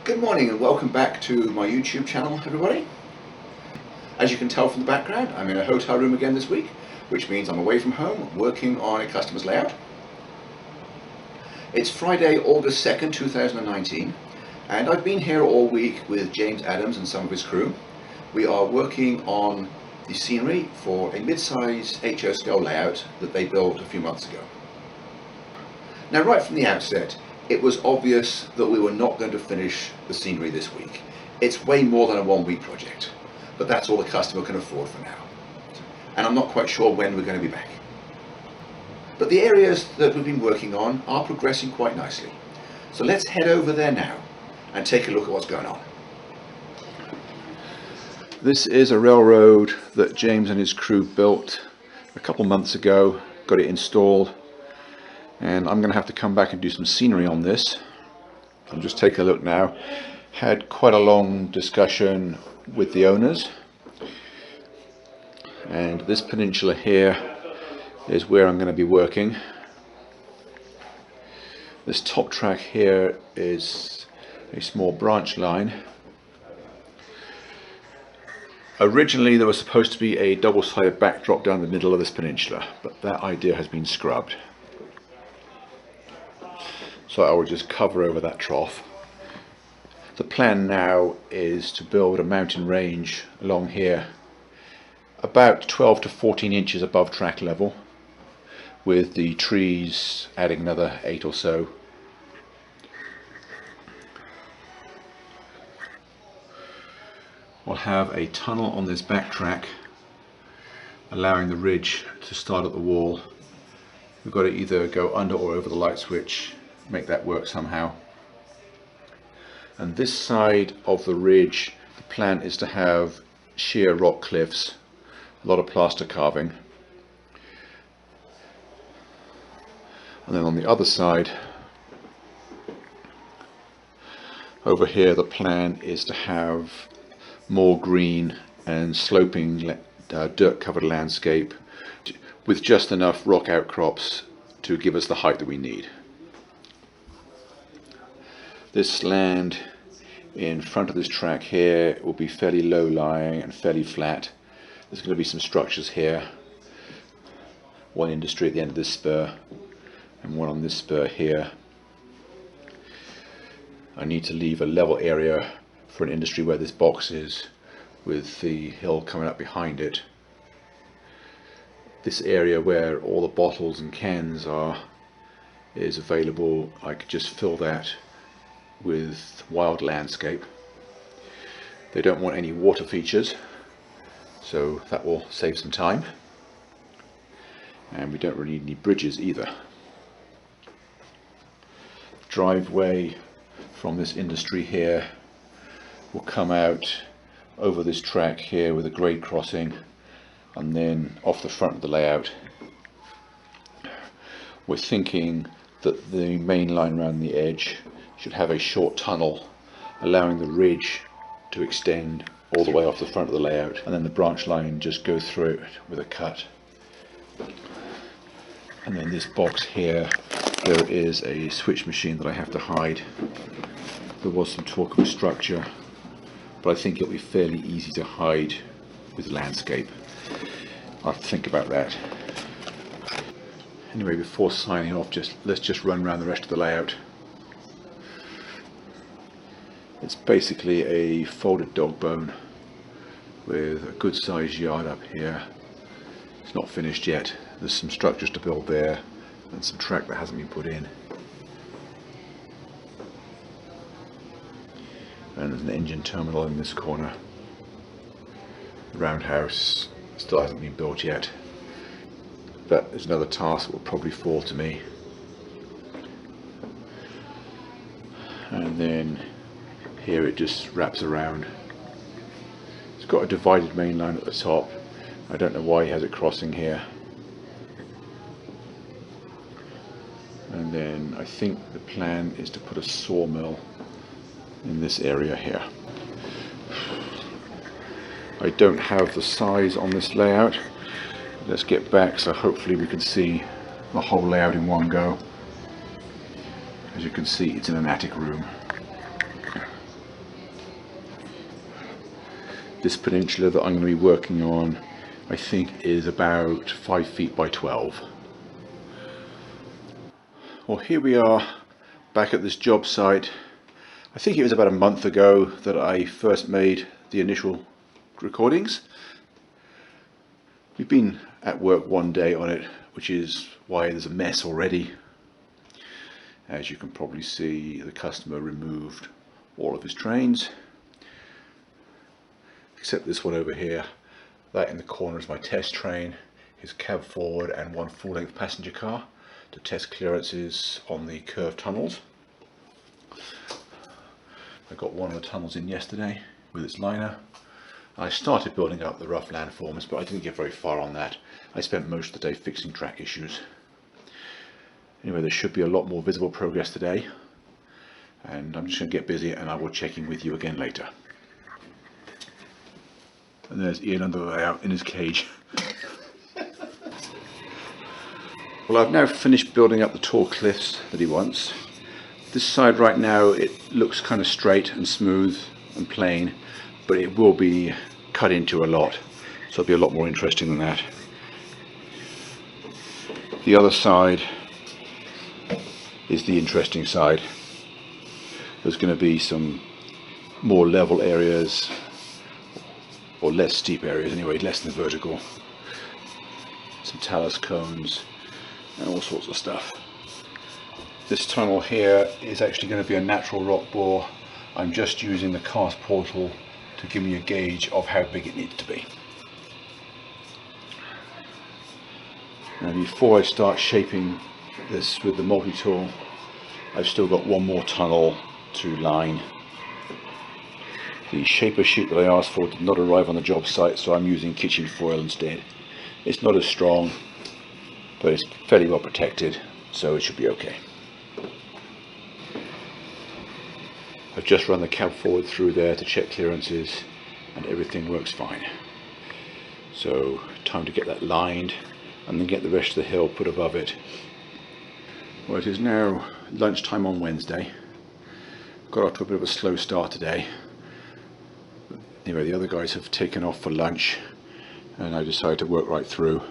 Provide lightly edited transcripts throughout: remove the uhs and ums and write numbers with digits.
Good morning and welcome back to my YouTube channel, everybody. As you can tell from the background, I'm in a hotel room again this week, which means I'm away from home working on a customer's layout. It's Friday, August 2nd, 2019, and I've been here all week with James Adams and some of his crew. We are working on the scenery for a mid-size HO scale layout that they built a few months ago. Now, right from the outset, it was obvious that we were not going to finish the scenery this week. It's way more than a 1-week project, but that's all the customer can afford for now. And I'm not quite sure when we're going to be back. But the areas that we've been working on are progressing quite nicely. So let's head over there now and take a look at what's going on. This is a railroad that James and his crew built a couple months ago, got it installed. And I'm going to have to come back and do some scenery on this. I'll just take a look now. Had quite a long discussion with the owners. And this peninsula here is where I'm going to be working. This top track here is a small branch line. Originally there was supposed to be a double-sided backdrop down the middle of this peninsula, but that idea has been scrubbed. So I will just cover over that trough. The plan now is to build a mountain range along here about 12 to 14 inches above track level, with the trees adding another 8 or so. We'll have a tunnel on this back track allowing the ridge to start at the wall. We've got to either go under or over the light switch, make that work somehow. And this side of the ridge, the plan is to have sheer rock cliffs, a lot of plaster carving. And then on the other side, over here, the plan is to have more green and sloping dirt covered landscape with just enough rock outcrops to give us the height that we need. This land in front of this track here will be fairly low lying and fairly flat. There's going to be some structures here, one industry at the end of this spur and one on this spur here. I need to leave a level area for an industry where this box is, with the hill coming up behind it. This area where all the bottles and cans are is available. I could just fill that with wild landscape. They don't want any water features, so that will save some time. And we don't really need any bridges either. Driveway from this industry here will come out over this track here with a grade crossing and then off the front of the layout. We're thinking that the main line around the edge should have a short tunnel allowing the ridge to extend all the way off the front of the layout, and then the branch line just go through it with a cut. And then this box here, there is a switch machine that I have to hide. There was some talk of a structure, but I think it'll be fairly easy to hide with landscape. I'll have to think about that. Anyway, before signing off, let's just run around the rest of the layout. It's basically a folded dog bone with a good sized yard up here. It's not finished yet. There's some structures to build there and some track that hasn't been put in. And there's an engine terminal in this corner. The roundhouse still hasn't been built yet. That is another task that will probably fall to me. And then here it just wraps around. It's got a divided main line at the top. I don't know why he has it crossing here. And then I think the plan is to put a sawmill in this area here. I don't have the size on this layout. Let's get back so hopefully we can see the whole layout in one go. As you can see, it's in an attic room. This peninsula that I'm going to be working on, I think, is about 5 feet by 12. Well, here we are back at this job site. I think it was about a month ago that I first made the initial recordings. We've been at work one day on it, which is why there's a mess already. As you can probably see, the customer removed all of his trains, except this one over here. That in the corner is my test train, his cab forward and one full-length passenger car to test clearances on the curved tunnels. I got one of the tunnels in yesterday with its liner. I started building up the rough landforms, but I didn't get very far on that. I spent most of the day fixing track issues. Anyway, there should be a lot more visible progress today, and I'm just going to get busy and I will check in with you again later. And there's Ian on the way out in his cage. Well, I've now finished building up the tall cliffs that he wants. This side right now, it looks kind of straight and smooth and plain, but it will be cut into a lot, so it'll be a lot more interesting than that. The other side is the interesting side. There's going to be some more level areas, or less steep areas anyway, less than vertical. Some talus cones and all sorts of stuff. This tunnel here is actually going to be a natural rock bore. I'm just using the cast portal to give me a gauge of how big it needs to be. Now, before I start shaping this with the multi-tool, I've still got one more tunnel to line. The shaper sheet that I asked for did not arrive on the job site, so I'm using kitchen foil instead. It's not as strong, but it's fairly well protected, so it should be okay. I've just run the cab forward through there to check clearances, and everything works fine. So time to get that lined and then get the rest of the hill put above it. Well, it is now lunchtime on Wednesday. Got off to a bit of a slow start today. Anyway, the other guys have taken off for lunch and I decided to work right through.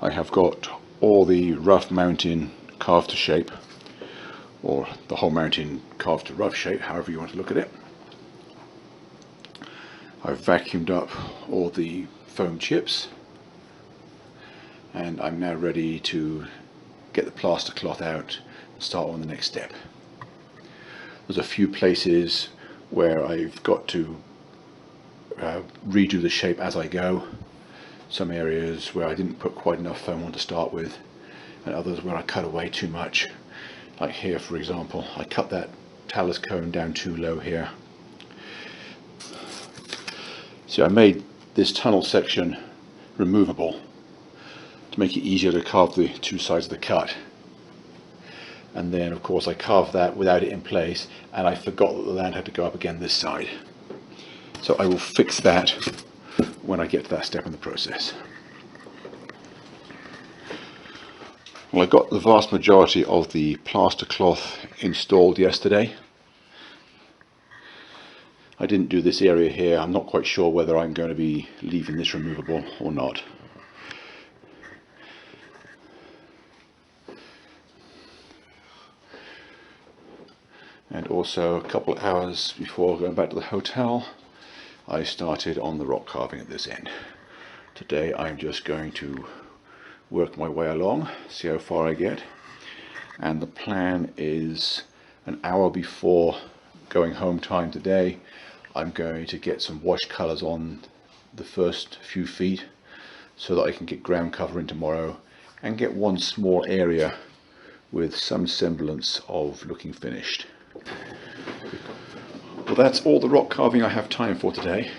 I have got all the rough mountain carved to shape, or the whole mountain carved to rough shape, however you want to look at it. I've vacuumed up all the foam chips and I'm now ready to get the plaster cloth out and start on the next step. There's a few places where I've got to redo the shape as I go. Some areas where I didn't put quite enough foam on to start with, and others where I cut away too much. Like here, for example, I cut that talus cone down too low here. So I made this tunnel section removable to make it easier to carve the two sides of the cut. And then of course I carved that without it in place, and I forgot that the land had to go up again this side. So I will fix that when I get to that step in the process. Well, I got the vast majority of the plaster cloth installed yesterday. I didn't do this area here. I'm not quite sure whether I'm going to be leaving this removable or not. And also a couple of hours before going back to the hotel, I started on the rock carving at this end. Today I'm just going to work my way along, see how far I get, and the plan is an hour before going home time today, I'm going to get some wash colours on the first few feet so that I can get ground cover in tomorrow and get one small area with some semblance of looking finished. Well, that's all the rock carving I have time for today.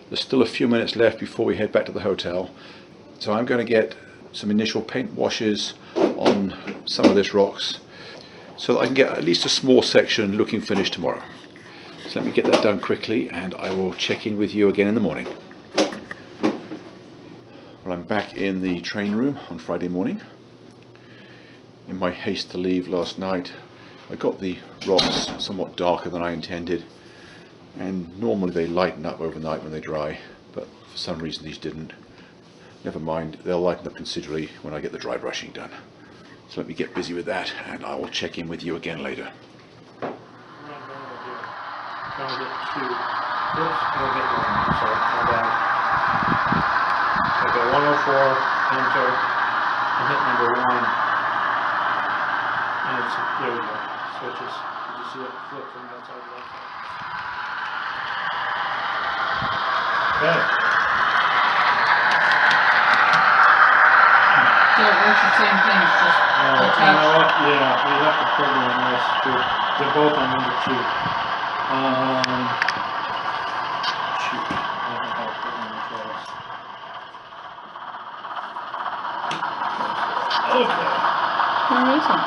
There's still a few minutes left before we head back to the hotel, so I'm going to get some initial paint washes on some of this rocks so that I can get at least a small section looking finished tomorrow. So let me get that done quickly and I will check in with you again in the morning. Well, I'm back in the train room on Friday morning. In my haste to leave last night, I got the rocks somewhat darker than I intended, and normally they lighten up overnight when they dry, but for some reason these didn't. Never mind, they'll lighten up considerably when I get the dry brushing done. So let me get busy with that, and I will check in with you again later. Trying to get two. Oops, we'll get one. Sorry, my bad. Okay, 104, enter, and hit number 1. And it's, there we go, switches. Did you see it flip from that side to that side? Okay. So it works the same thing, it's just You know attached. what? Yeah, we have to program this too. They're both on number 2. Shoot, I don't know how to program this was. Okay. Amazing.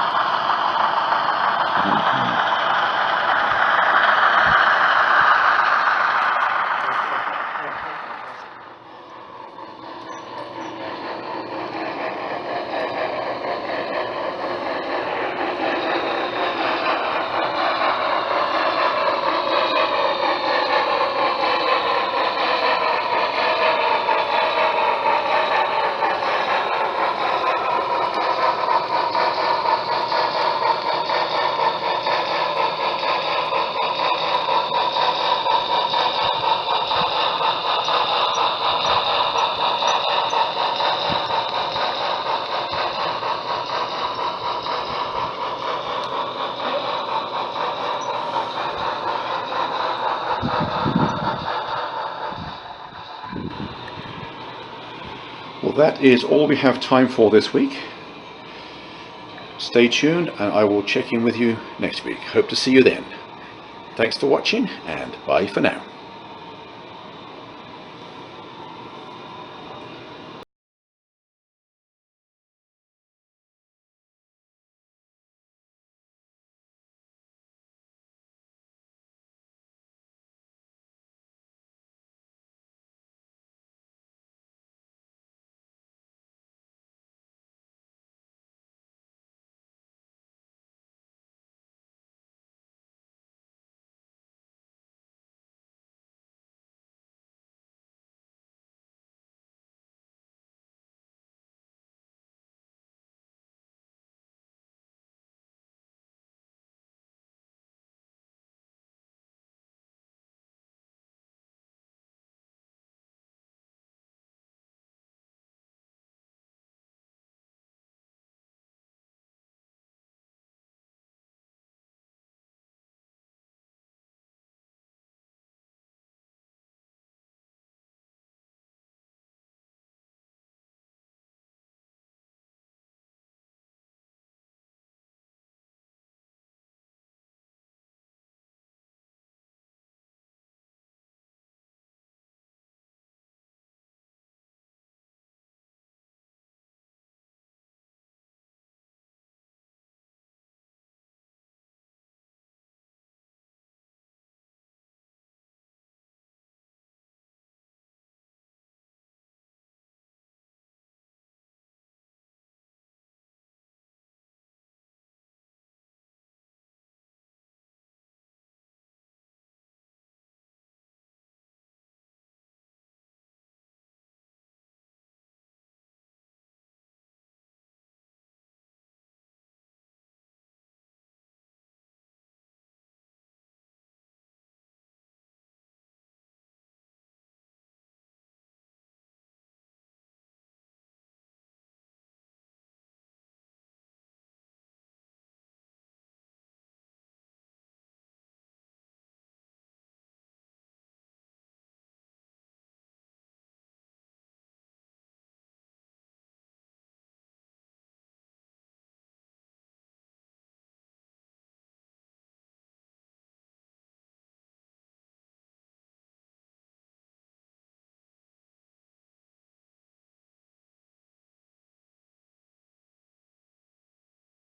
Well, that is all we have time for this week. Stay tuned, and I will check in with you next week. Hope to see you then. Thanks for watching, and bye for now.